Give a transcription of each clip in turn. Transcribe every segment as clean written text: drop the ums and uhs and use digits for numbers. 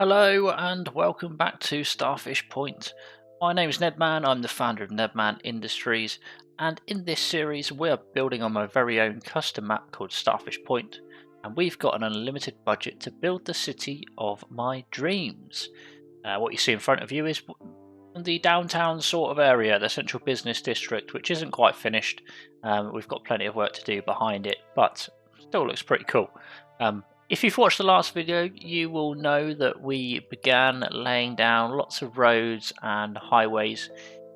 Hello and welcome back to Starfish Point. My name is Nedman, I'm the founder of Nedman Industries, and in this series we're building on my very own custom map called Starfish Point, and we've got an unlimited budget to build the city of my dreams. What you see in front of you is the downtown sort of area, the central business district, which isn't quite finished. We've got plenty of work to do behind it, but still looks pretty cool. If you've watched the last video, you will know that we began laying down lots of roads and highways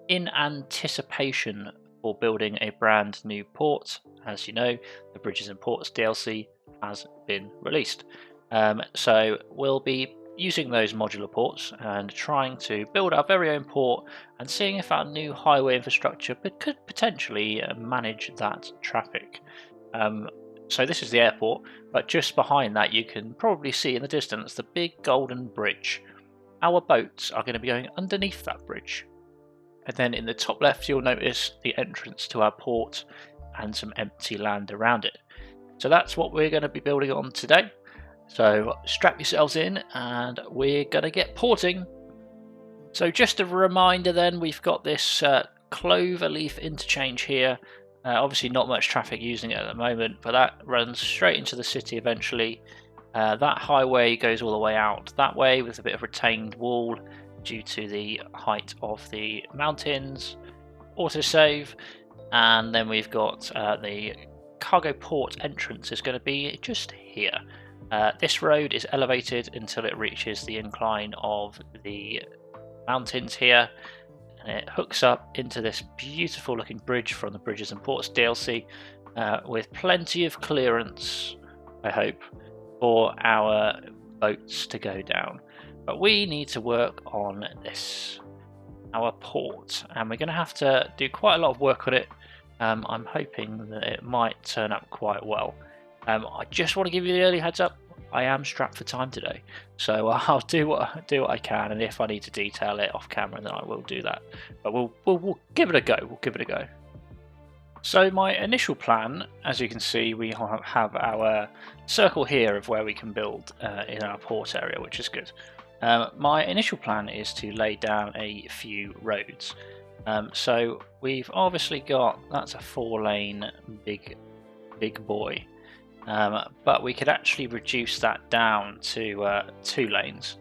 in anticipation for building a brand new port. As you know, the Bridges and Ports DLC has been released. So we'll be using those modular ports and trying to build our very own port and seeing if our new highway infrastructure could potentially manage that traffic. So this is the airport, but just behind that you can probably see in the distance the big golden bridge. Our boats are going to be going underneath that bridge. And then in the top left you'll notice the entrance to our port and some empty land around it. So that's what we're going to be building on today. So strap yourselves in and we're going to get porting. So just a reminder then, we've got this Cloverleaf interchange here. Obviously not much traffic using it at the moment, but that runs straight into the city eventually. That highway goes all the way out that way with a bit of retained wall due to the height of the mountains. Autosave, and then we've got the cargo port entrance is going to be just here. This road is elevated until it reaches the incline of the mountains here. And it hooks up into this beautiful looking bridge from the Bridges and Ports DLC with plenty of clearance, I hope, for our boats to go down. But we need to work on this, our port, and we're going to have to do quite a lot of work on it. I'm hoping that it might turn up quite well. I just want to give you the early heads up. I am strapped for time today, so I'll do what I can, and if I need to detail it off camera, then I will do that. But we'll give it a go. We'll give it a go. So my initial plan, as you can see, we have our circle here of where we can build in our port area, which is good. My initial plan is to lay down a few roads. So we've obviously got, that's a 4-lane big boy. But we could actually reduce that down to 2 lanes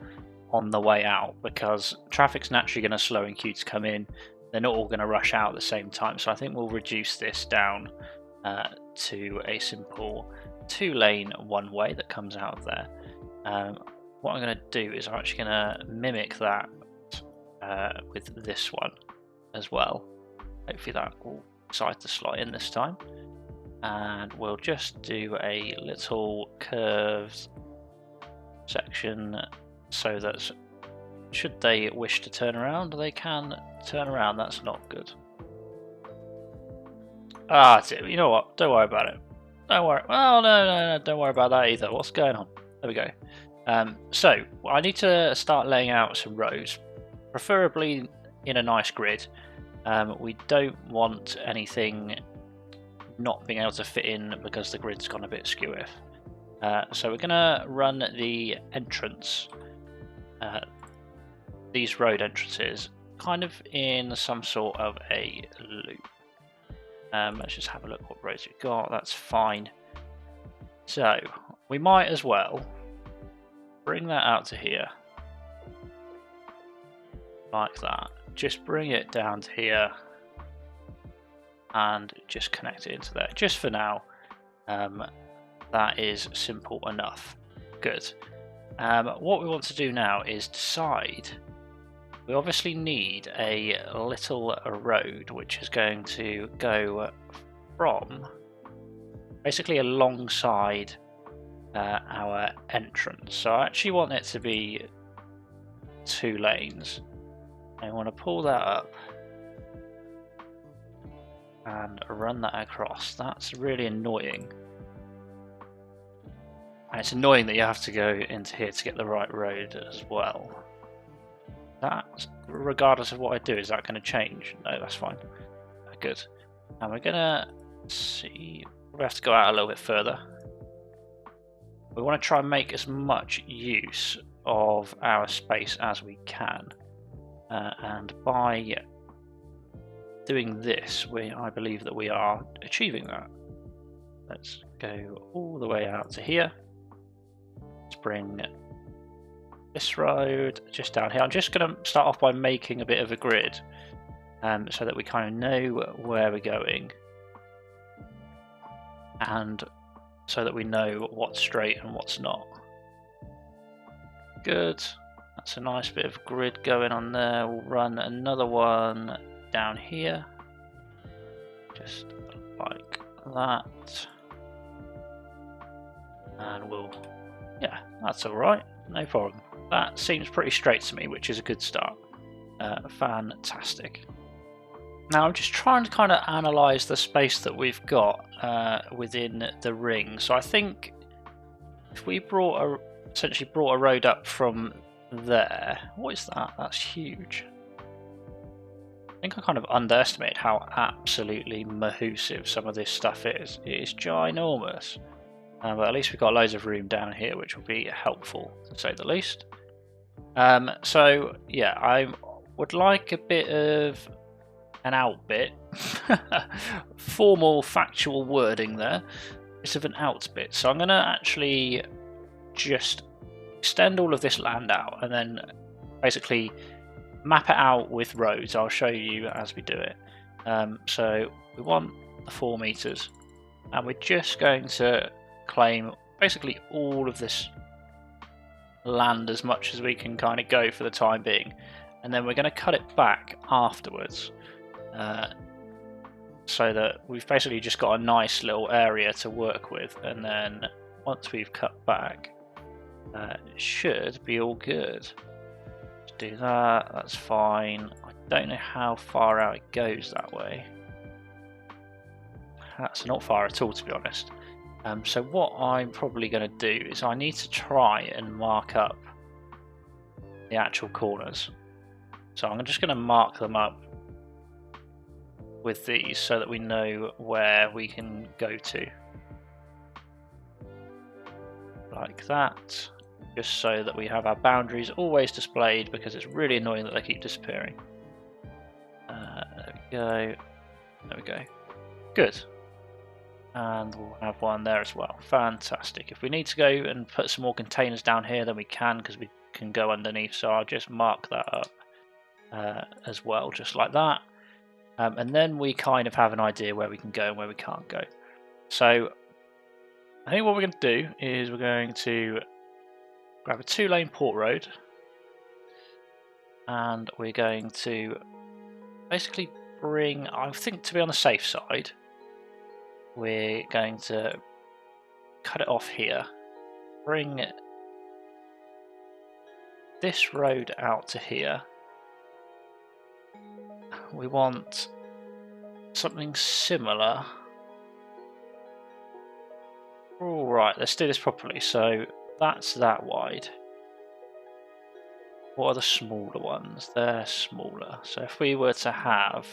on the way out, because traffic's naturally going to slow in queue to come in. They're not all going to rush out at the same time, so I think we'll reduce this down to a simple 2-lane one-way that comes out of there. What I'm going to do is I'm actually going to mimic that with this one as well. Hopefully that will decide to slot in this time. And we'll just do a little curved section so that should they wish to turn around, they can turn around. That's not good. You know what? Don't worry about it. Don't worry. Oh, no, don't worry about that either. What's going on? There we go. So I need to start laying out some roads, preferably in a nice grid. We don't want anything not being able to fit in because the grid's gone a bit skew-if. So we're going to run the entrance, these road entrances, kind of in some sort of a loop. Let's just have a look what roads we've got. That's fine. So we might as well bring that out to here, like that. Just bring it down to here and just connect it into there. Just for now, that is simple enough. Good. What we want to do now is decide. We obviously need a little road which is going to go from basically alongside our entrance. So I actually want it to be 2 lanes. I want to pull that up and run that across. That's really annoying. And it's annoying that you have to go into here to get the right road as well. That, regardless of what I do, is that going to change? No, that's fine. Good. And we're going to see, we have to go out a little bit further. We want to try and make as much use of our space as we can. And by doing this, I believe that we are achieving that. Let's go all the way out to here. Let's bring this road just down here. I'm just going to start off by making a bit of a grid so that we kind of know where we're going and so that we know what's straight and what's not. Good. That's a nice bit of grid going on there. We'll run another one down here. Just like that. And yeah, that's alright. No problem. That seems pretty straight to me, which is a good start. Fantastic. Now I'm just trying to kind of analyse the space that we've got within the ring. So I think if we essentially brought a road up from there, what is that? That's huge. I think I kind of underestimated how absolutely massive some of this stuff is. It is ginormous. But at least we've got loads of room down here, which will be helpful, to say the least. So, yeah, I would like a bit of an out bit. Formal, factual wording there. Bit of an out bit. So I'm going to actually just extend all of this land out and then basically map it out with roads. I'll show you as we do it. So we want the 4 meters, and we're just going to claim basically all of this land as much as we can kind of go for the time being, and then we're going to cut it back afterwards so that we've basically just got a nice little area to work with, and then once we've cut back it should be all good. Let's do that, that's fine. I don't know how far out it goes that way. That's not far at all, to be honest. So what I'm probably going to do is I need to try and mark up the actual corners. So I'm just going to mark them up with these so that we know where we can go to. Like that. Just so that we have our boundaries always displayed, because it's really annoying that they keep disappearing. There we go. There we go. Good. And we'll have one there as well. Fantastic. If we need to go and put some more containers down here, then we can, because we can go underneath. So I'll just mark that up as well, just like that. And then we kind of have an idea where we can go and where we can't go. So I think what we're going to do is we're going to grab a 2-lane port road, and we're going to basically bring, I think to be on the safe side, we're going to cut it off here, bring this road out to here. We want something similar. Alright, let's do this properly. So that's that wide. What are the smaller ones? They're smaller. So if we were to have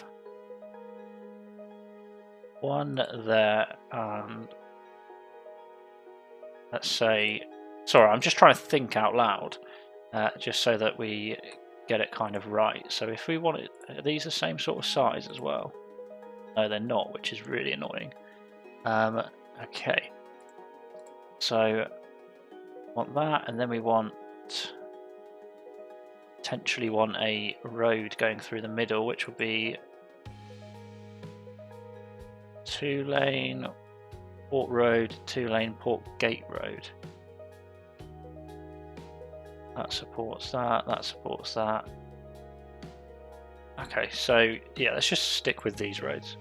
one there, and let's say, sorry, I'm just trying to think out loud, just so that we get it kind of right. So if we want it, are these the same sort of size as well? No, they're not, which is really annoying. Okay, so want that, and then we potentially want a road going through the middle, which will be 2-lane port road, 2-lane port gate road. That supports that, that supports that. Okay, so yeah, let's just stick with these roads.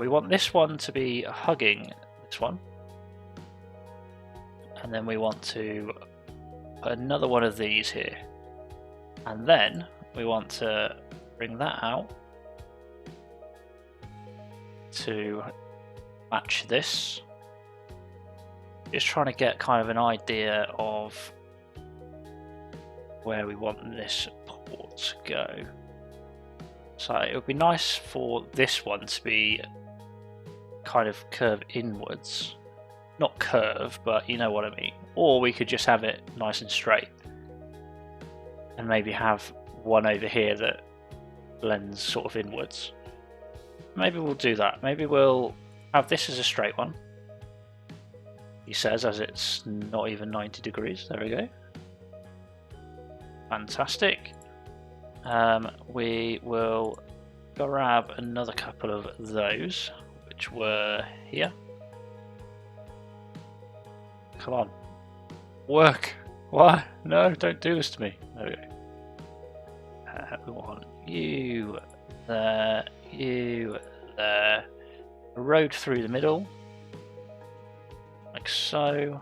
We want this one to be hugging this one. And then we want to put another one of these here. And then we want to bring that out to match this. Just trying to get kind of an idea of where we want this port to go. So it would be nice for this one to be kind of curve inwards. Not curve, but you know what I mean. Or we could just have it nice and straight. and maybe have one over here that blends sort of inwards. Maybe we'll do that. Maybe we'll have this as a straight one, he says, as it's not even 90 degrees. There we go. Fantastic. We will grab another couple of those, which were here. Come on. Work. Why? No, don't do this to me. There we go. We want you there, you there. A road through the middle, like so.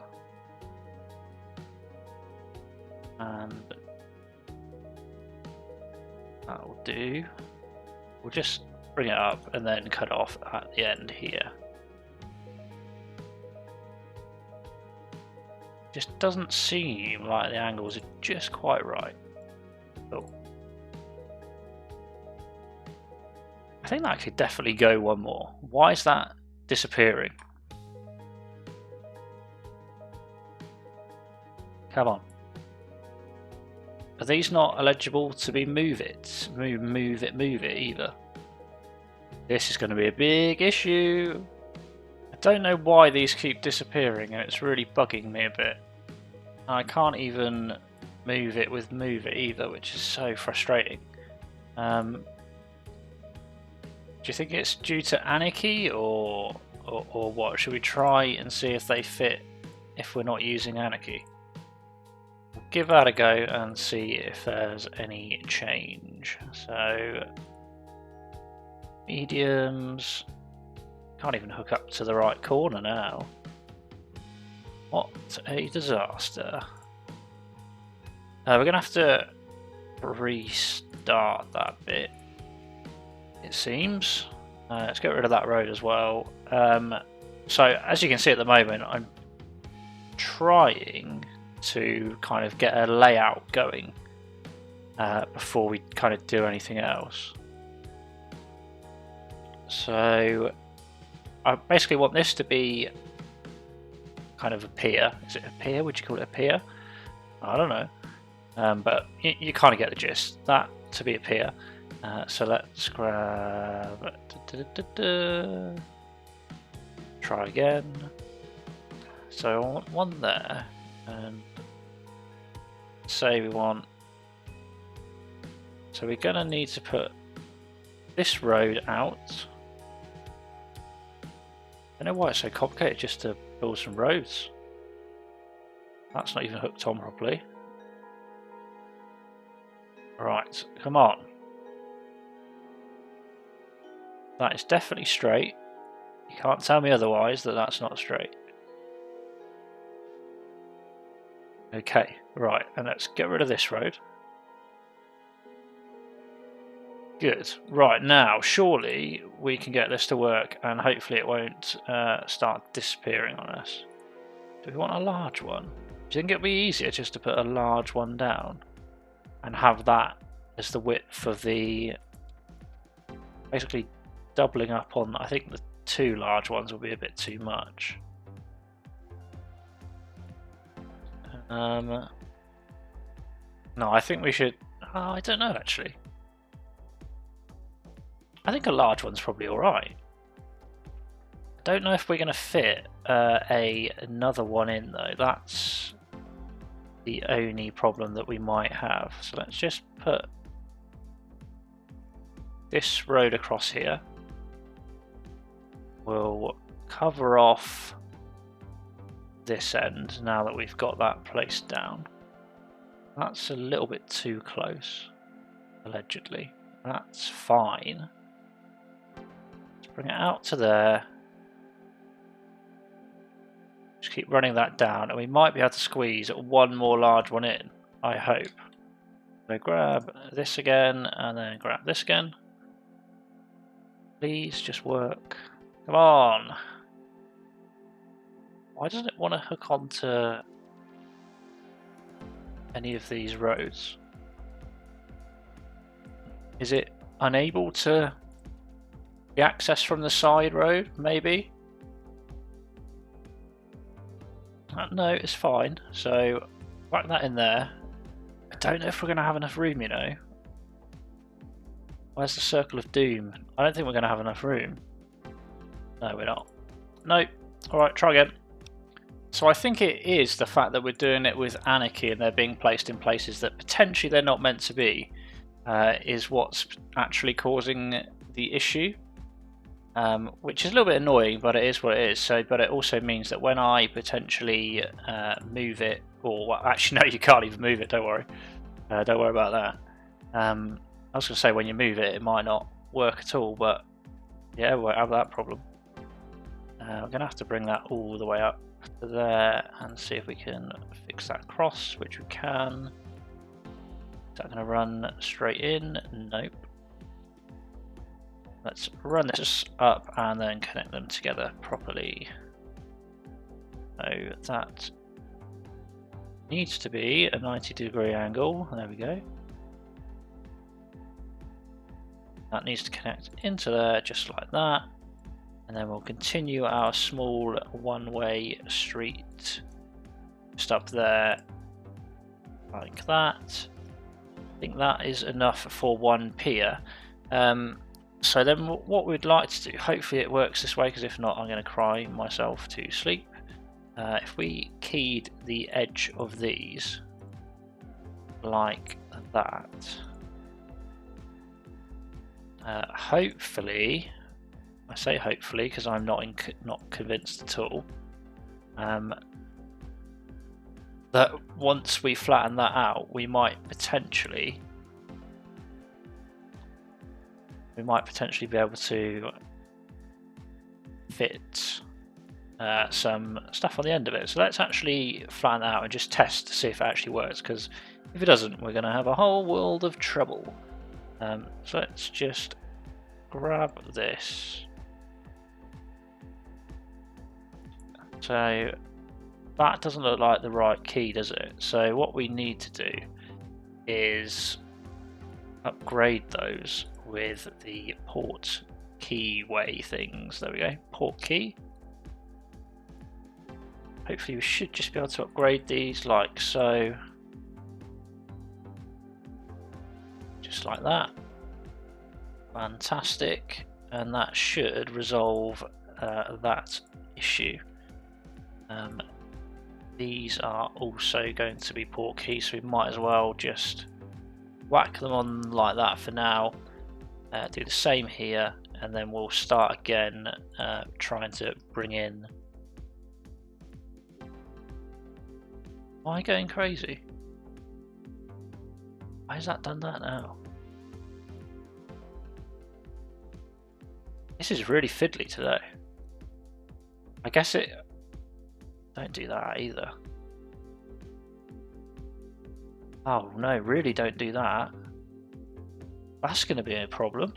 And that will do. We'll just bring it up and then cut off at the end here. Just doesn't seem like the angles are just quite right. Oh. I think that could definitely go one more. Why is that disappearing? Come on. Are these not eligible to be move it either? This is going to be a big issue. I don't know why these keep disappearing, and it's really bugging me a bit. I can't even move it with move it either, which is so frustrating. Do you think it's due to anarchy or what? Should we try and see if they fit if we're not using anarchy? We'll give that a go and see if there's any change. So mediums, can't even hook up to the right corner now. What a disaster. We're gonna have to restart that bit, it seems. Let's get rid of that road as well. So as you can see at the moment, I'm trying to kind of get a layout going before we kind of do anything else. So I basically want this to be kind of a pier. Is it a pier? Would you call it a pier? I don't know. But you kind of get the gist. That to be a pier. So let's grab... Try again. So I want one there. And say we want... So we're going to need to put this road out. I don't know why it's so complicated just to build some roads. That's not even hooked on properly. Right, come on. That is definitely straight. You can't tell me otherwise that that's not straight. Okay, right, and let's get rid of this road. Good. Right, now, surely we can get this to work and hopefully it won't start disappearing on us. Do we want a large one? Do you think it would be easier just to put a large one down and have that as the width of the... Basically doubling up on, I think the two large ones will be a bit too much. No, I think we should... Oh, I don't know actually. I think a large one's probably alright. I don't know if we're going to fit another one in though. That's the only problem that we might have. So let's just put this road across here. We'll cover off this end now that we've got that placed down. That's a little bit too close, allegedly. That's fine. Bring it out to there. Just keep running that down, and we might be able to squeeze one more large one in, I hope. So grab this again, and then grab this again. Please just work. Come on. Why doesn't it want to hook onto any of these roads? Is it unable to be accessed from the side road, maybe? No, it's fine. So whack that in there. don't know if we're going to have enough room, you know. Where's the circle of doom? I don't think we're going to have enough room. No, we're not. Nope. Alright, try again. So I think it is the fact that we're doing it with anarchy and they're being placed in places that potentially they're not meant to be is what's actually causing the issue. Which is a little bit annoying, but it is what it is. So, but it also means that when I potentially move it, or well, actually no, you can't even move it. Don't worry. Don't worry about that. I was going to say when you move it, it might not work at all, but yeah, we won't have that problem. We're going to have to bring that all the way up to there and see if we can fix that cross, which we can. Is that going to run straight in? Nope. Let's run this up and then connect them together properly. So that needs to be a 90-degree angle. There we go. That needs to connect into there just like that. And then we'll continue our small one-way street just up there like that. I think that is enough for one pier. So then what we'd like to do, hopefully it works this way, because if not I'm going to cry myself to sleep. If we keyed the edge of these like that, hopefully, I say hopefully because I'm not convinced at all, that once we flatten that out, we might potentially be able to fit some stuff on the end of it. So let's actually flatten that out and just test to see if it actually works, because if it doesn't, we're going to have a whole world of trouble. So let's just grab this. So that doesn't look like the right key, does it? So what we need to do is upgrade those with the port keyway things. There we go, port key. Hopefully we should just be able to upgrade these like so. Just like that. Fantastic. And that should resolve that issue. These are also going to be port keys, so we might as well just whack them on like that for now. Do the same here, and then we'll start again trying to bring in. Am I going crazy? Why has that done that now? This is really fiddly today. I guess it... Don't do that either. Oh no, really don't do that. That's going to be a problem.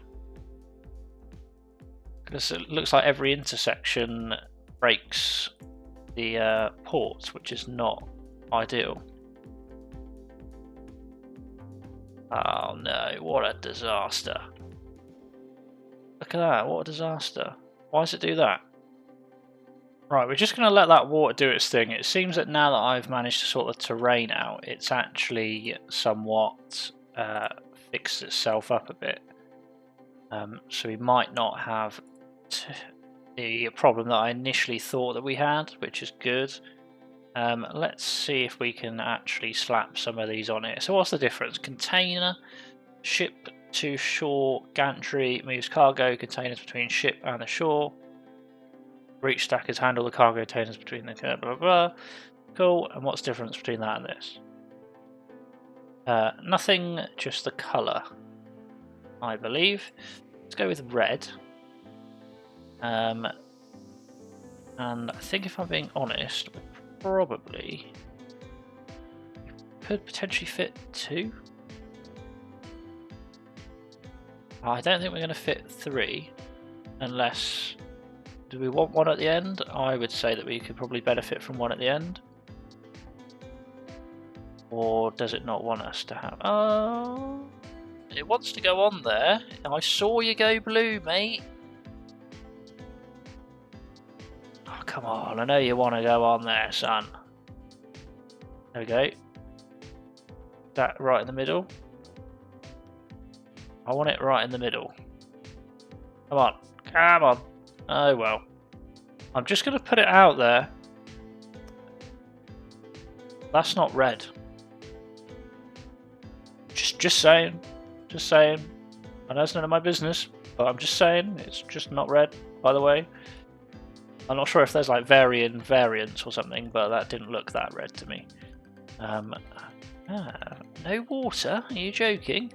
Because it looks like every intersection breaks the port, which is not ideal. Oh no, what a disaster. Look at that, what a disaster. Why does it do that? Right, we're just going to let that water do its thing. It seems that now that I've managed to sort the terrain out, it's actually somewhat fixed itself up a bit. So we might not have the problem that I initially thought that we had, which is good. Let's see if we can actually slap some of these on it. So what's the difference? Container, ship to shore, gantry, moves cargo containers between ship and the shore. Reach stackers handle the cargo containers between the blah blah blah. Cool. And what's the difference between that and this? Nothing, just the colour, I believe. Let's go with red. And I think if I'm being honest, we probably could potentially fit two. I don't think we're going to fit three, unless... Do we want one at the end? I would say that we could probably benefit from one at the end. Or does it not want us to have... Oh, it wants to go on there. I saw you go blue, mate. Oh, come on. I know you want to go on there, son. There we go. That right in the middle. I want it right in the middle. Come on. Come on. Oh well. I'm just going to put it out there. That's not red. Just saying. Just saying. I know it's none of my business, but I'm just saying it's just not red, by the way. I'm not sure if there's like variants or something, but that didn't look that red to me. No water? Are you joking?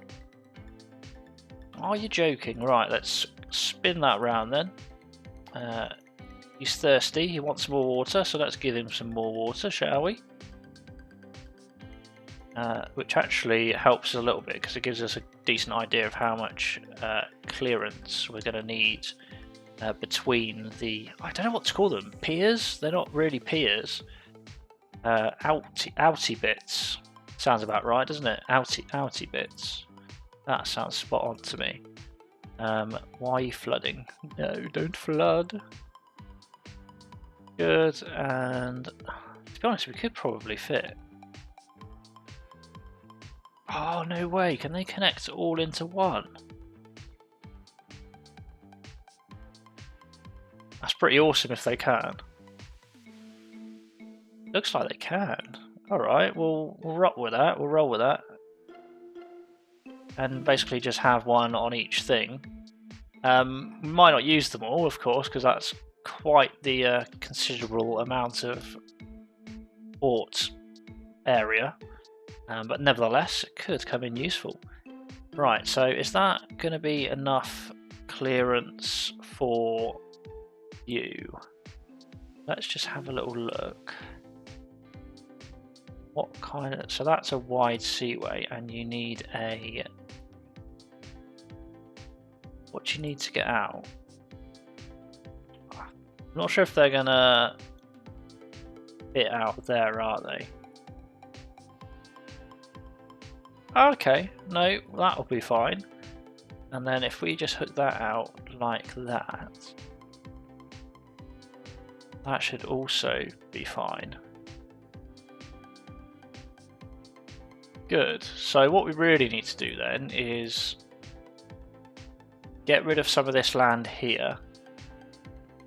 Are you joking? Right, let's spin that round then. He's thirsty, he wants more water, so let's give him some more water, shall we? Which actually helps a little bit because it gives us a decent idea of how much clearance we're going to need between the, I don't know what to call them, piers? They're not really piers. Outy bits. Sounds about right, doesn't it? Outy bits. That sounds spot on to me. Why are you flooding? No, don't flood. Good, and to be honest, we could probably fit. Oh, no way, can they connect all into one? That's pretty awesome if they can. Looks like they can. Alright, we'll rock with that, we'll roll with that. And basically just have one on each thing. We might not use them all, of course, because that's quite the considerable amount of port area. But nevertheless, it could come in useful. Right, so is that going to be enough clearance for you? Let's just have a little look. What kind of... So that's a wide seaway, and you need a... What do you need to get out? I'm not sure if they're going to fit out there, are they? Okay, no, that'll be fine. And then if we just hook that out like that, that should also be fine. Good. So what we really need to do then is get rid of some of this land here.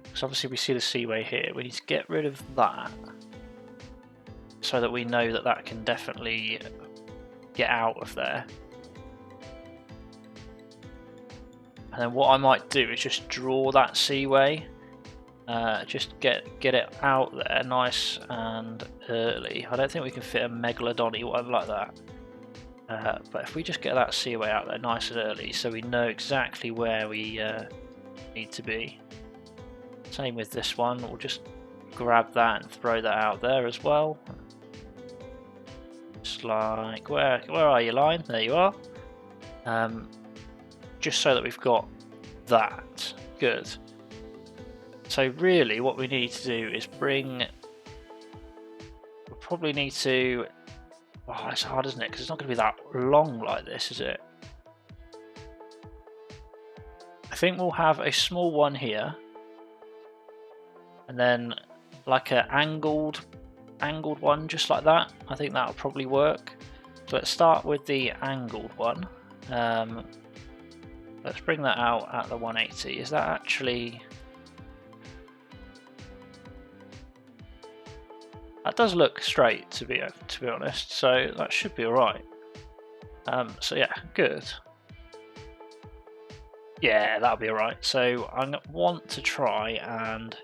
Because obviously we see the seaway here. We need to get rid of that so that we know that that can definitely get out of there. And then what I might do is just draw that seaway, just get it out there nice and early. I don't think we can fit a megalodon one like that, but if we just get that seaway out there nice and early so we know exactly where we need to be. Same with this one, we'll just grab that and throw that out there as well. Just like, where are you, line? There you are. Just so that we've got that. Good. So really what we need to do is bring... We'll probably need to... Oh, it's hard, isn't it? Because it's not going to be that long like this, is it? I think we'll have a small one here. And then like an angled one just like that. I think that'll probably work. So let's start with the angled one. Let's bring that out at the 180. Is that actually... That does look straight to be honest, so that should be alright. So yeah, good. Yeah, that'll be alright. So I want to try and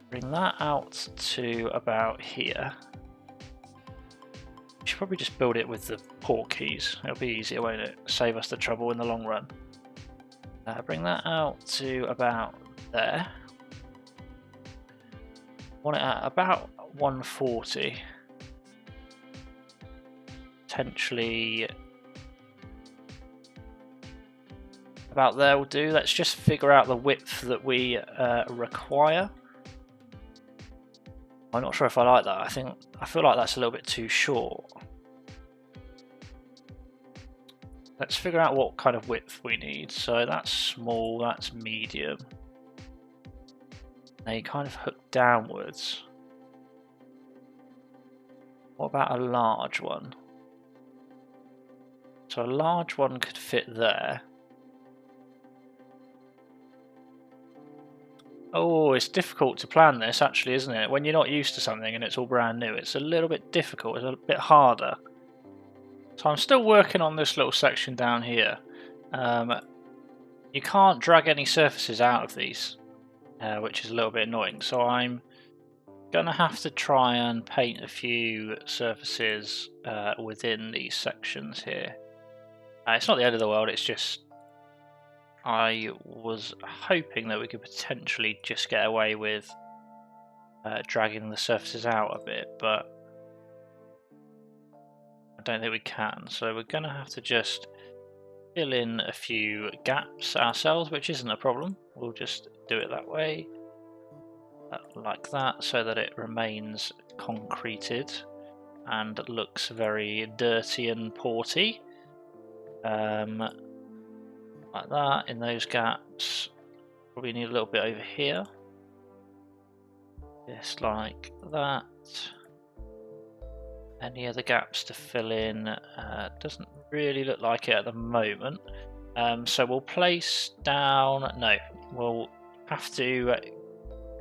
bring that out to about here. We should probably just build it with the port keys. It'll be easier, won't it? Save us the trouble in the long run. Bring that out to about there. Want it at about 140. Potentially about there will do. Let's just figure out the width that we require. I'm not sure if I like that. I feel like that's a little bit too short. Let's figure out what kind of width we need. So that's small, that's medium. They kind of hook downwards. What about a large one? So a large one could fit there. Oh, it's difficult to plan this actually, isn't it? When you're not used to something and it's all brand new, it's a little bit difficult, it's a bit harder. So I'm still working on this little section down here. You can't drag any surfaces out of these, which is a little bit annoying. So I'm going to have to try and paint a few surfaces within these sections here. It's not the end of the world, it's just I was hoping that we could potentially just get away with dragging the surfaces out a bit, but I don't think we can. So we're going to have to just fill in a few gaps ourselves, which isn't a problem. We'll just do it that way, like that, so that it remains concreted and looks very dirty and porty. Like that, in those gaps. Probably need a little bit over here. Just like that. Any other gaps to fill in? Doesn't really look like it at the moment. So we'll place down... No, we'll have to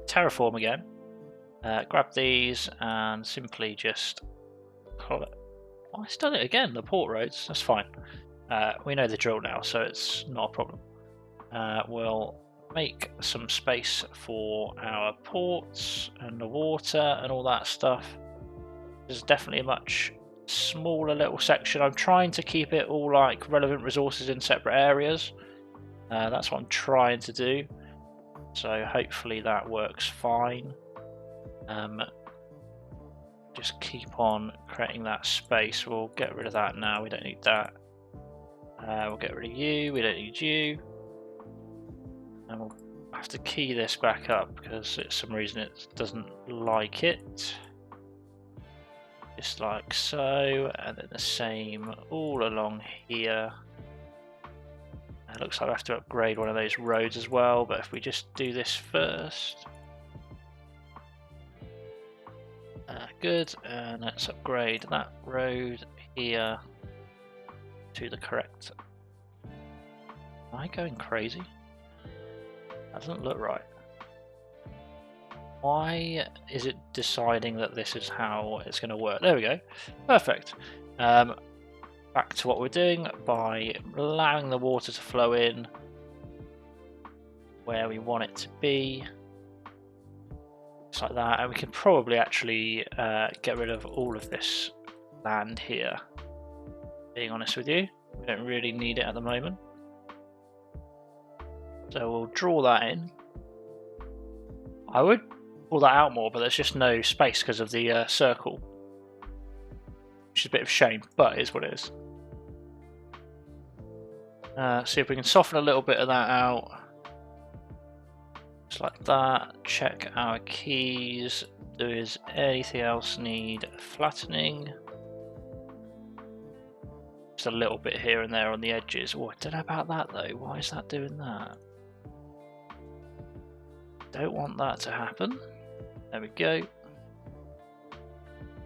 terraform again. Grab these and simply just... Oh, it's done it again, the port roads. That's fine. We know the drill now, so it's not a problem. We'll make some space for our ports and the water and all that stuff. There's definitely a much smaller little section. I'm trying to keep it all like relevant resources in separate areas. That's what I'm trying to do. So hopefully that works fine. Just keep on creating that space. We'll get rid of that now. We don't need that. We'll get rid of you. We don't need you. And we'll have to key this back up because for some reason it doesn't like it. Just like so, and then the same all along here. It looks like I have to upgrade one of those roads as well, but if we just do this first. Good, and let's upgrade that road here to the correct. Am I going crazy? That doesn't look right. Why is it deciding that this is how it's going to work? There we go. Perfect. Back to what we're doing by allowing the water to flow in where we want it to be. Just like that. And we can probably actually get rid of all of this land here. Being honest with you, we don't really need it at the moment. So we'll draw that in. I would pull that out more, but there's just no space because of the circle, which is a bit of a shame, but it is what it is. See if we can soften a little bit of that out, just like that. Check our keys. Does anything else need flattening? Just a little bit here and there on the edges. Oh, I don't know about that though. Why is that doing that? Don't want that to happen. There we go.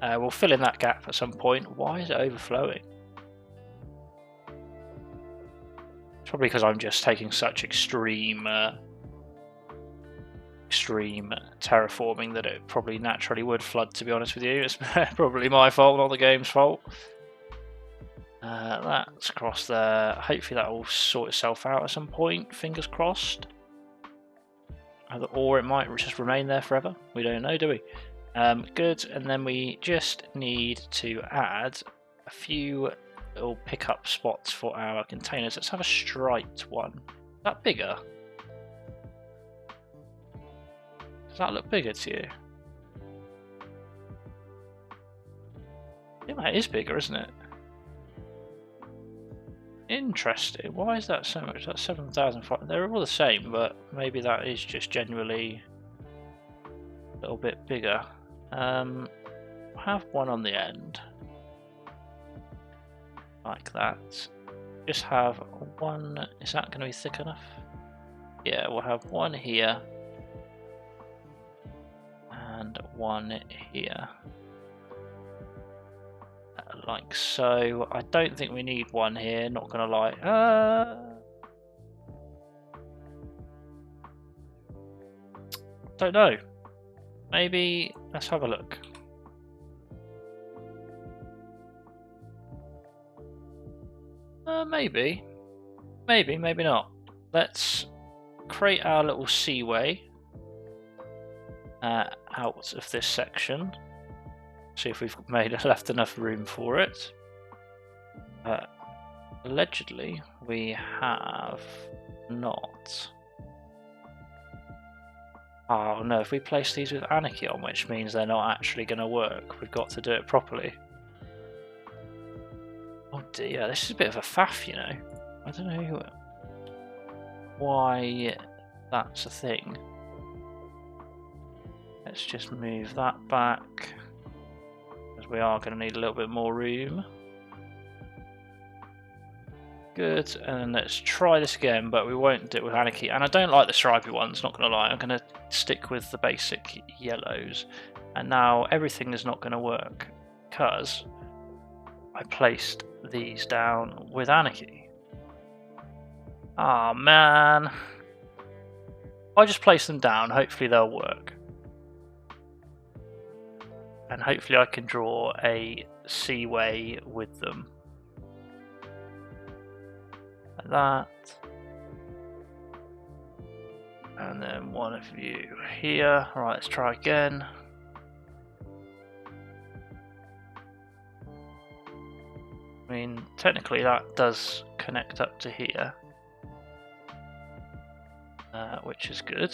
We'll fill in that gap at some point. Why is it overflowing? It's probably because I'm just taking such extreme terraforming that it probably naturally would flood, to be honest with you. It's probably my fault, not the game's fault. That's across there. Hopefully that will sort itself out at some point, fingers crossed. Or it might just remain there forever. We don't know, do we? Good, and then we just need to add a few little pickup spots for our containers. Let's have a striped one. Is that bigger? Does that look bigger to you? Yeah, that is bigger, isn't it? Interesting. Why is that so much? That's 7,500. They're all the same, but maybe that is just generally a little bit bigger. Have one on the end, like that. Just have one. Is that going to be thick enough? Yeah, we'll have one here and one here. like so. I don't think we need one here, not gonna lie. Don't know. Maybe let's have a look. Maybe, maybe not. Let's create our little seaway out of this section. See if we've left enough room for it. Allegedly, we have not. Oh no, if we place these with anarchy on, which means they're not actually going to work, we've got to do it properly. Oh dear, this is a bit of a faff, you know. I don't know why that's a thing. Let's just move that back, because we are going to need a little bit more room. Good, and then let's try this again, but we won't do it with anarchy. And I don't like the stripy ones, not going to lie. I'm going to stick with the basic yellows. And now everything is not going to work, because I placed these down with anarchy. Ah, man. I just place them down, hopefully they'll work. And hopefully I can draw a seaway with them. Like that. And then one of you here. Right, let's try again. I mean, technically that does connect up to here, which is good.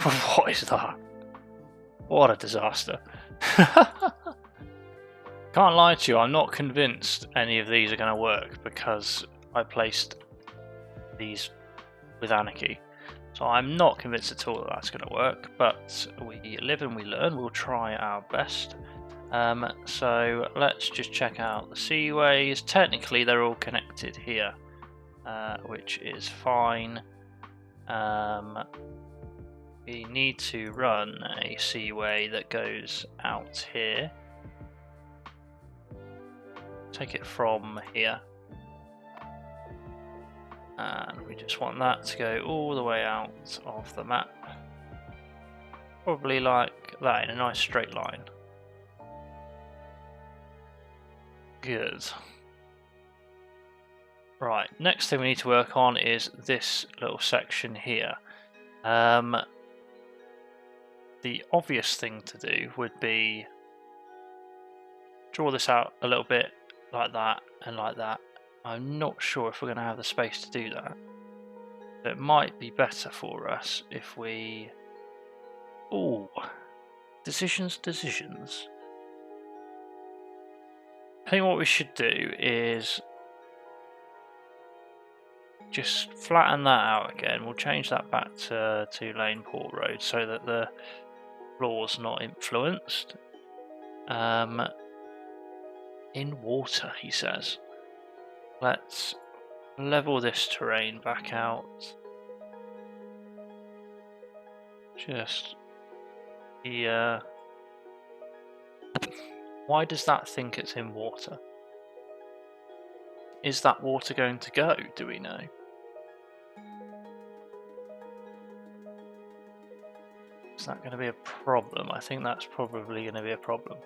What is that? What a disaster. Can't lie to you, I'm not convinced any of these are going to work because I placed these with anarchy. So I'm not convinced at all that that's going to work, but we live and we learn. We'll try our best. So let's just check out the seaways. Technically they're all connected here, which is fine. We need to run a seaway that goes out here. Take it from here. And we just want that to go all the way out of the map. Probably like that in a nice straight line. Good. Right, next thing we need to work on is this little section here. The obvious thing to do would be draw this out a little bit like that and like that. I'm not sure if we're going to have the space to do that. So it might be better for us if we... Ooh, decisions. I think what we should do is just flatten that out again. We'll change that back to 2-lane port road so that the floor's not influenced. In water, he says. Let's level this terrain back out. Just here. Why does that think it's in water? Is that water going to go? Do we know? Is that going to be a problem? I think that's probably going to be a problem.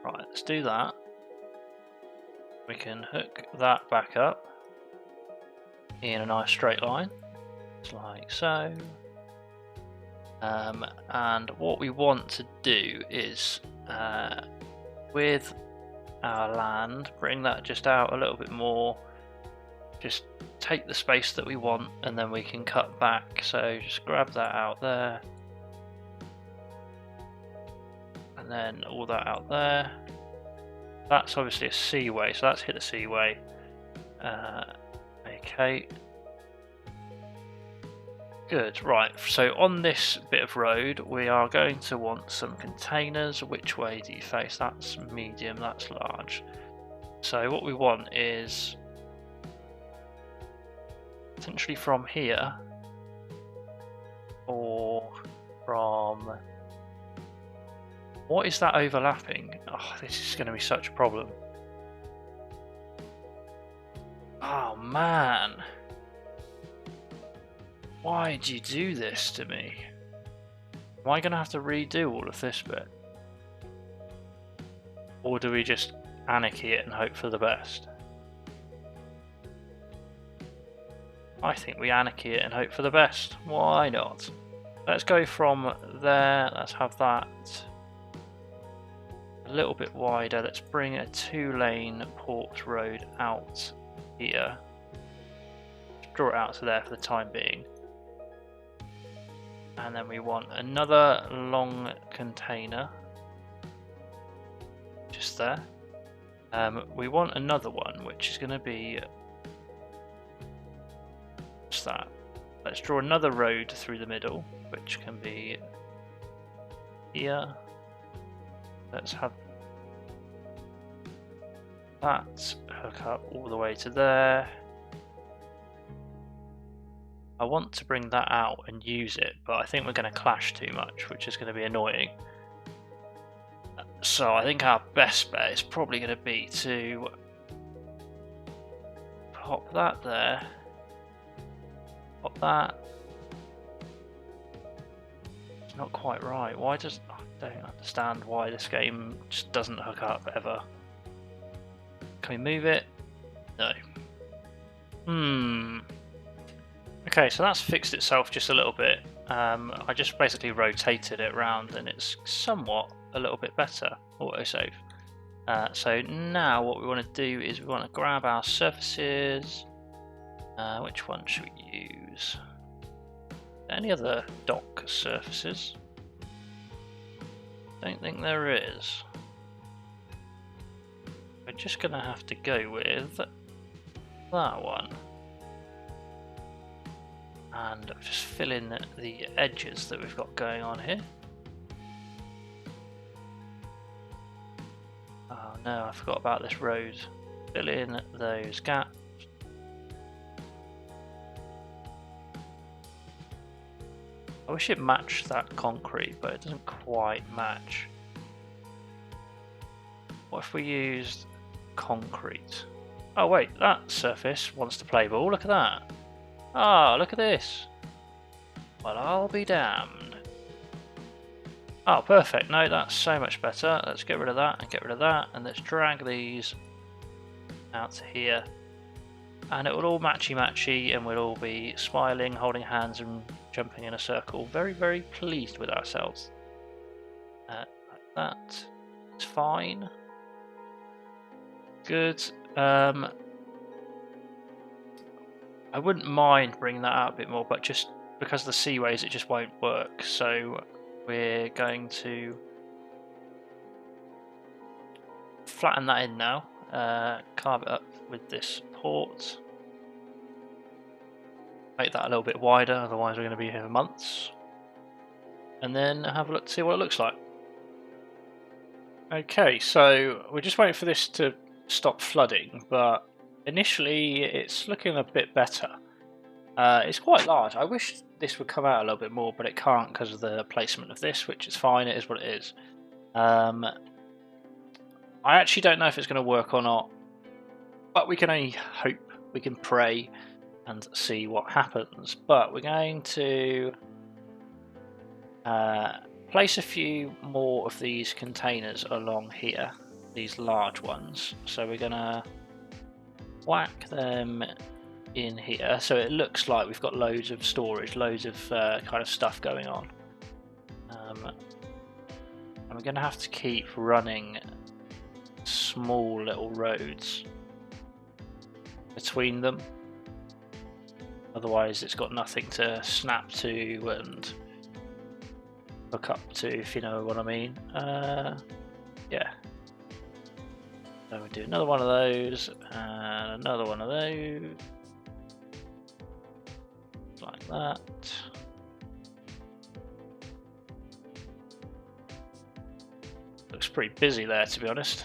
Right, let's do that. We can hook that back up in a nice straight line, just like so. And what we want to do is, with our land, bring that just out a little bit more. Just take the space that we want, and then we can cut back. So just grab that out there, and then all that out there. That's obviously a seaway, so that's hit the seaway. Okay. Good, right, so on this bit of road we are going to want some containers. Which way do you face? That's medium, that's large. So what we want is potentially from here, or from... What is that overlapping? Oh, this is going to be such a problem. Oh man. Why did you do this to me? Am I going to have to redo all of this bit? Or do we just anarchy it and hope for the best? I think we anarchy it and hope for the best. Why not? Let's go from there. Let's have that a little bit wider. Let's bring a 2-lane port road out here. Draw it out to there for the time being. And then we want another long container just there. We want another one, which is going to be... What's that? Let's draw another road through the middle, which can be here. Let's have that hook up all the way to there. I want to bring that out and use it, but I think we're going to clash too much, which is going to be annoying. So I think our best bet is probably going to be to pop that there, pop that. It's not quite right. Why does... I don't understand why this game just doesn't hook up ever. Can we move it? No. Okay, so that's fixed itself just a little bit. I just basically rotated it around and it's somewhat a little bit better. Autosave. So now what we want to do is we want to grab our surfaces. Which one should we use? Any other dock surfaces? Don't think there is. We're just going to have to go with that one. And just fill in the edges that we've got going on here. Oh no, I forgot about this road. Fill in those gaps. I wish it matched that concrete, but it doesn't quite match. What if we used concrete? Oh wait, that surface wants to play ball, look at that. Ah, look at this. Well, I'll be damned. Oh, perfect. No, that's so much better. Let's get rid of that and get rid of that. And let's drag these out to here. And it will all matchy-matchy and we'll all be smiling, holding hands and jumping in a circle. Very, very pleased with ourselves. Like that. It's fine. Good. I wouldn't mind bringing that out a bit more, but just because of the seaways it just won't work. So we're going to flatten that in now, carve it up with this port, make that a little bit wider, otherwise we're going to be here for months, and then have a look to see what it looks like. Okay, so we're just waiting for this to stop flooding, but initially it's looking a bit better. It's quite large. I wish this would come out a little bit more, but it can't because of the placement of this, which is fine. It is what it is. I actually don't know if it's going to work or not, but we can only hope, we can pray and see what happens. But we're going to place a few more of these containers along here, these large ones. So we're going to whack them in here so it looks like we've got loads of storage, loads of kind of stuff going on. And we're going to have to keep running small little roads between them, otherwise it's got nothing to snap to and hook up to, if you know what I mean. Yeah. So we do another one of those and another one of those, like that. Looks pretty busy there, to be honest.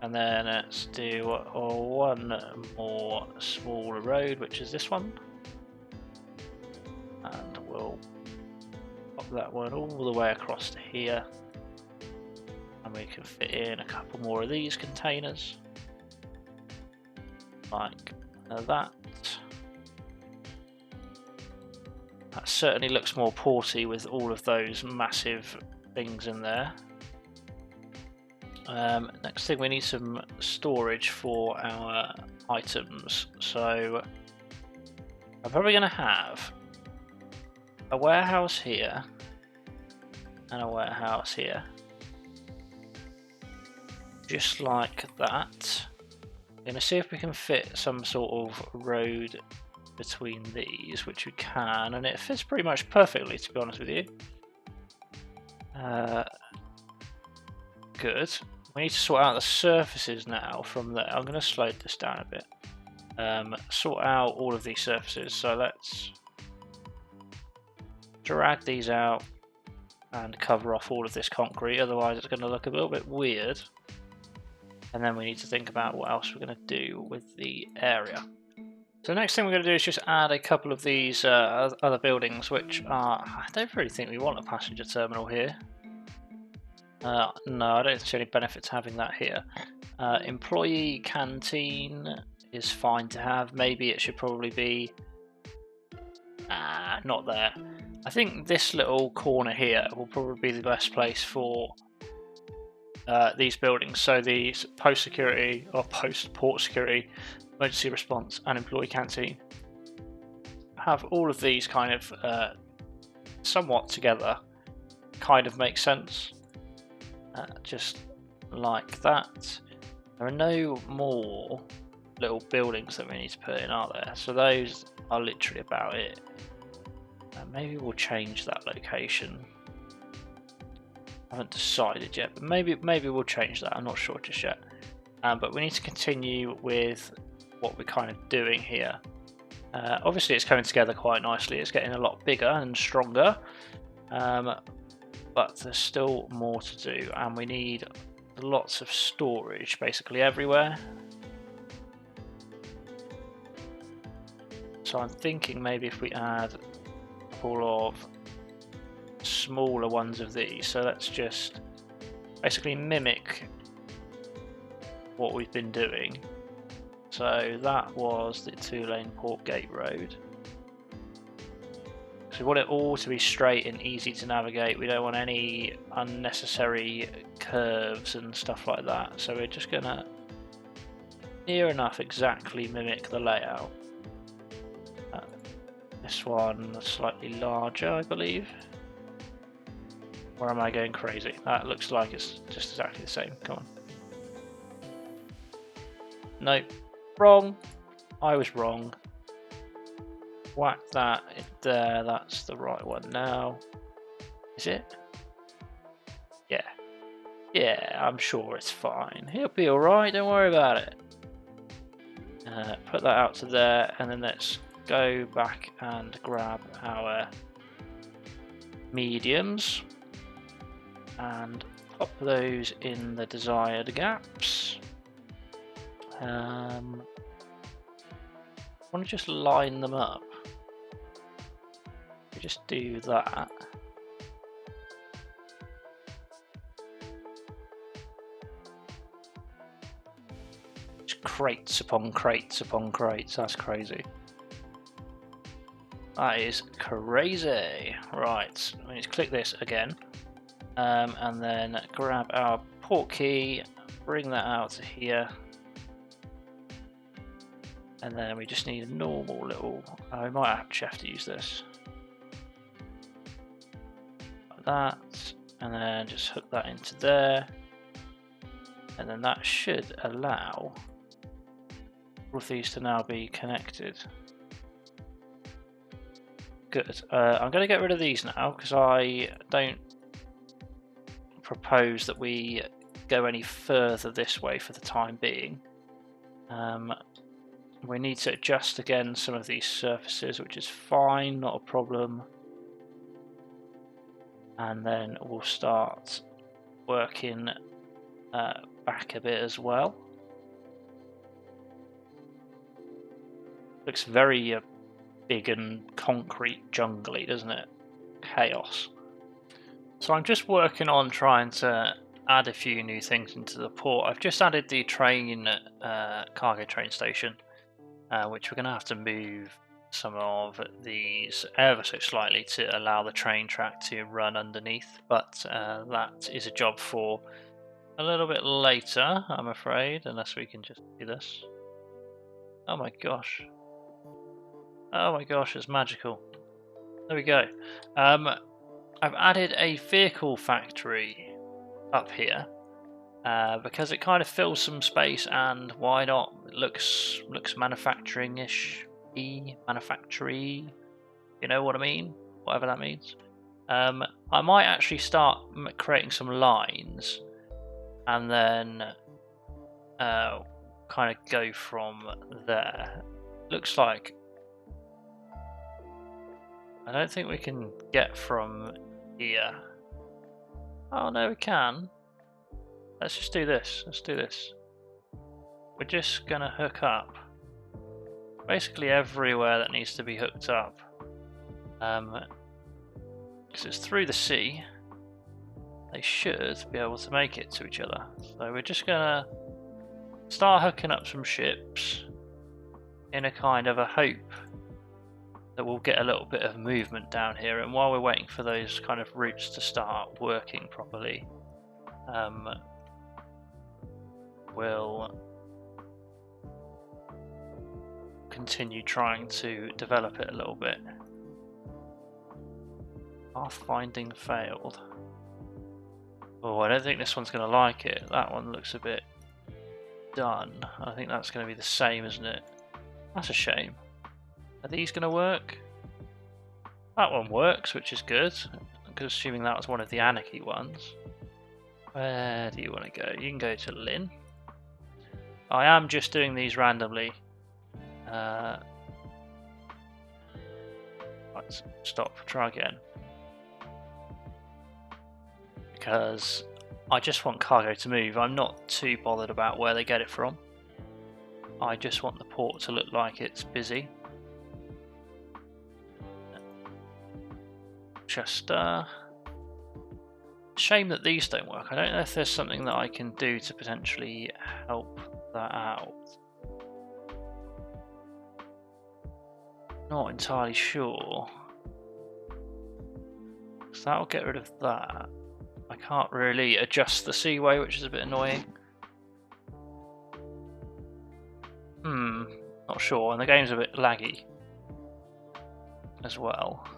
And then let's do one more smaller road, which is this one. And we'll pop that one all the way across to here. And we can fit in a couple more of these containers. Like that. That certainly looks more porty with all of those massive things in there. Next thing, we need some storage for our items. So I'm probably going to have a warehouse here and a warehouse here. Just like that. I'm going to see if we can fit some sort of road between these, which we can, and it fits pretty much perfectly, to be honest with you. Good. We need to sort out the surfaces now from there. I'm going to slow this down a bit. Sort out all of these surfaces. So let's drag these out and cover off all of this concrete. Otherwise, it's going to look a little bit weird. And then we need to think about what else we're going to do with the area. So the next thing we're going to do is just add a couple of these other buildings, which are... I don't really think we want a passenger terminal here. No, I don't see any benefit to having that here. Employee canteen is fine to have. Maybe it should probably be... not there. I think this little corner here will probably be the best place for these buildings. So the post security, or post port security, emergency response, and employee canteen have all of these kind of somewhat together. Kind of makes sense. Just like that. There are no more little buildings that we need to put in, are there? So those are literally about it. Maybe we'll change that location. I haven't decided yet, but maybe we'll change that. I'm not sure just yet. But we need to continue with what we're kind of doing here. Obviously, it's coming together quite nicely. It's getting a lot bigger and stronger. But there's still more to do, and we need lots of storage basically everywhere. So I'm thinking maybe if we add a couple of smaller ones of these. So let's just basically mimic what we've been doing. So that was the 2-lane Port Gate Road. So we want it all to be straight and easy to navigate. We don't want any unnecessary curves and stuff like that. So we're just gonna near enough exactly mimic the layout. This one slightly larger, I believe. Or am I going crazy? That looks like it's just exactly the same. Come on. Nope. Wrong. I was wrong. Whack that in there. That's the right one now. Is it? Yeah. Yeah, I'm sure it's fine. He'll be alright, don't worry about it. Put that out to there, and then let's go back and grab our mediums and pop those in the desired gaps. I want to just line them up. We just do that. Just crates upon crates upon crates. That's crazy. That is crazy. Right, we need to click this again, and then grab our port key, bring that out to here. And then we just need a normal little... we might actually have to use this. Like that. And then just hook that into there. And then that should allow all of these to now be connected. Good. I'm going to get rid of these now because I don't propose that we go any further this way for the time being. We need to adjust again some of these surfaces, which is fine, not a problem. And then we'll start working back a bit as well. Looks very big and concrete jungly, doesn't it? Chaos. So I'm just working on trying to add a few new things into the port. I've just added the train, cargo train station, which we're going to have to move some of these ever so slightly to allow the train track to run underneath, but that is a job for a little bit later, I'm afraid, unless we can just do this. Oh my gosh. Oh my gosh, it's magical. There we go. I've added a vehicle factory up here because it kind of fills some space, and why not? It looks manufacturing-ish, manufactory. You know what I mean? Whatever that means. I might actually start creating some lines, and then kind of go from there. Looks like I don't think we can get from here. Oh no, we can. Let's just do this. Let's do this. We're just gonna hook up basically everywhere that needs to be hooked up. Because it's through the sea, they should be able to make it to each other. So we're just gonna start hooking up some ships in a kind of a hope that we'll get a little bit of movement down here. And while we're waiting for those kind of routes to start working properly, we'll continue trying to develop it a little bit. Pathfinding failed. Oh, I don't think this one's going to like it. That one looks a bit done. I think that's going to be the same, isn't it? That's a shame. Are these going to work? That one works, which is good. I'm assuming that was one of the Anarchy ones. Where do you want to go? You can go to Lynn. I am just doing these randomly. Let's stop, try again. Because I just want cargo to move. I'm not too bothered about where they get it from. I just want the port to look like it's busy. Chester. Shame that these don't work. I don't know if there's something that I can do to potentially help that out. Not entirely sure. So that'll get rid of that. I can't really adjust the Seaway, which is a bit annoying. Not sure, and the game's a bit laggy as well.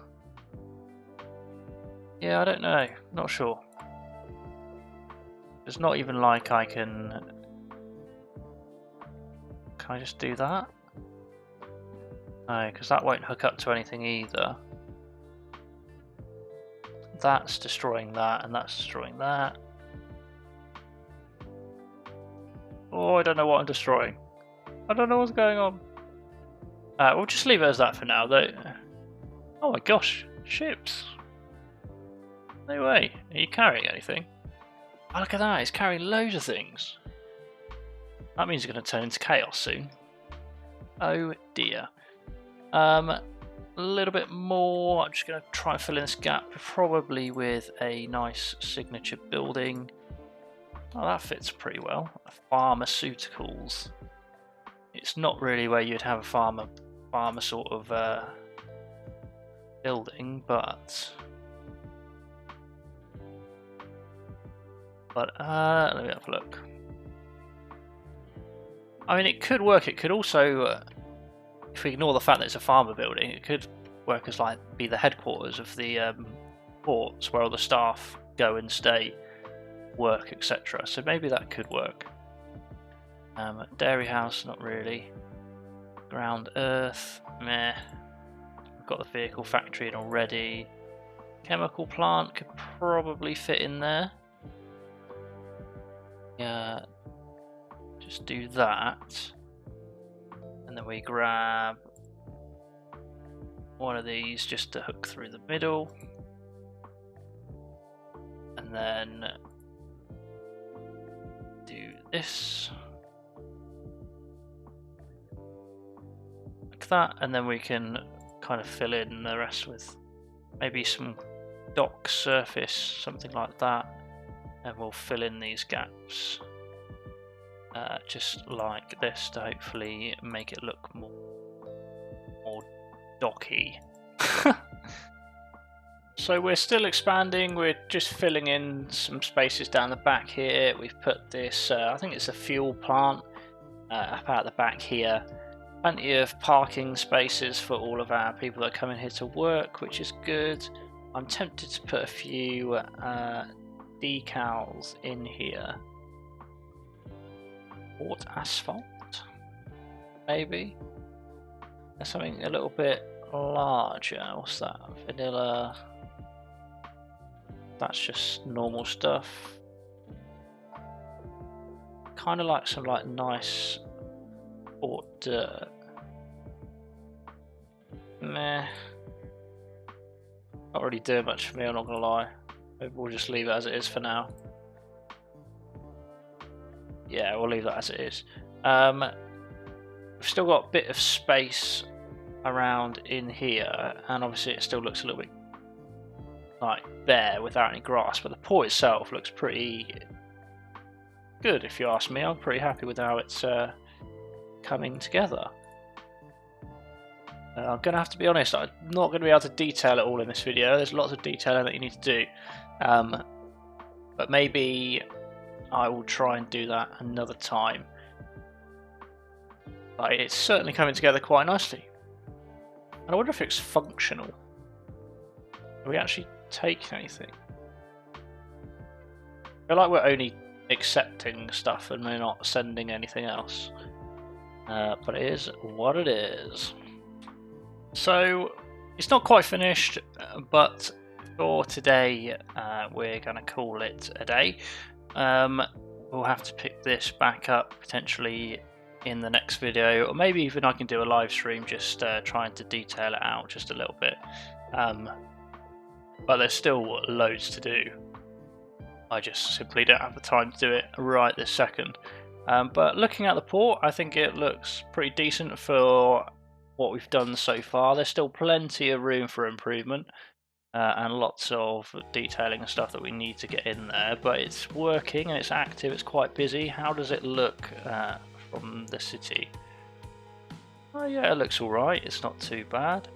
Yeah, I don't know, not sure. It's not even like I can... Can I just do that? No, because that won't hook up to anything either. That's destroying that, and that's destroying that. Oh, I don't know what I'm destroying. I don't know what's going on. We'll just leave it as that for now, though. Oh my gosh, ships. No way. Are you carrying anything? Oh, look at that, he's carrying loads of things. That means it's going to turn into chaos soon. Oh dear. A little bit more. I'm just going to try and fill in this gap, probably with a nice signature building. Oh, that fits pretty well. Pharmaceuticals. It's not really where you'd have a farmer sort of building, but let me have a look. I mean, it could work. It could also, if we ignore the fact that it's a farmer building, it could work as like be the headquarters of the ports where all the staff go and stay, work, etc. So maybe that could work. Dairy house, not really. Ground earth, meh. We've got the vehicle factory in already. Chemical plant could probably fit in there. Yeah, just do that. And then we grab one of these just to hook through the middle. And then do this. Like that, and then we can kind of fill in the rest with maybe some dock surface, something like that, and we'll fill in these gaps just like this to hopefully make it look more docky. So we're still expanding, we're just filling in some spaces down the back here. We've put this, I think it's a fuel plant up out the back here. Plenty of parking spaces for all of our people that are coming here to work, which is good. I'm tempted to put a few decals in here. Port asphalt, maybe? There's something a little bit larger. What's that? Vanilla. That's just normal stuff. Kind of like some nice port dirt. Meh. Not really doing much for me, I'm not gonna lie. Maybe we'll just leave it as it is for now. Yeah, we'll leave that as it is. We've still got a bit of space around in here, and obviously it still looks a little bit like bare without any grass, but the port itself looks pretty good if you ask me. I'm pretty happy with how it's coming together. I'm going to have to be honest, I'm not going to be able to detail it all in this video. There's lots of detailing that you need to do, but maybe I will try and do that another time. But it's certainly coming together quite nicely, and I wonder if it's functional. Are we actually taking anything? I feel like we're only accepting stuff and we're not sending anything else, but it is what it is. So it's not quite finished, but for today we're going to call it a day. We'll have to pick this back up potentially in the next video, or maybe even I can do a live stream just trying to detail it out just a little bit. But there's still loads to do. I just simply don't have the time to do it right this second. But looking at the port, I think it looks pretty decent for what we've done so far. There's still plenty of room for improvement and lots of detailing and stuff that we need to get in there, but it's working and it's active, it's quite busy. How does it look from the city? Oh yeah, it looks alright, it's not too bad.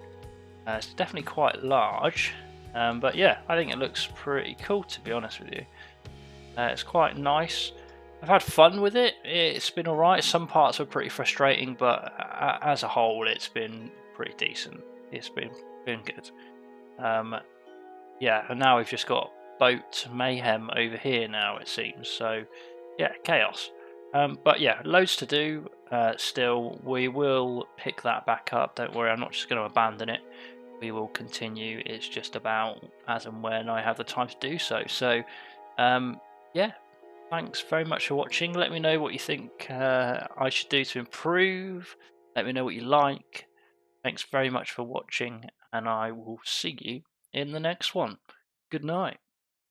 It's definitely quite large, but yeah, I think it looks pretty cool, to be honest with you. It's quite nice. I've had fun with it. It's been alright. Some parts were pretty frustrating, but as a whole it's been pretty decent. It's been good. Yeah, and now we've just got boat mayhem over here now, it seems. So yeah, chaos. But yeah, loads to do still. We will pick that back up, don't worry, I'm not just going to abandon it. We will continue. It's just about as and when I have the time to do so. So yeah, thanks very much for watching. Let me know what you think I should do to improve. Let me know what you like. Thanks very much for watching, and I will see you in the next one. Good night.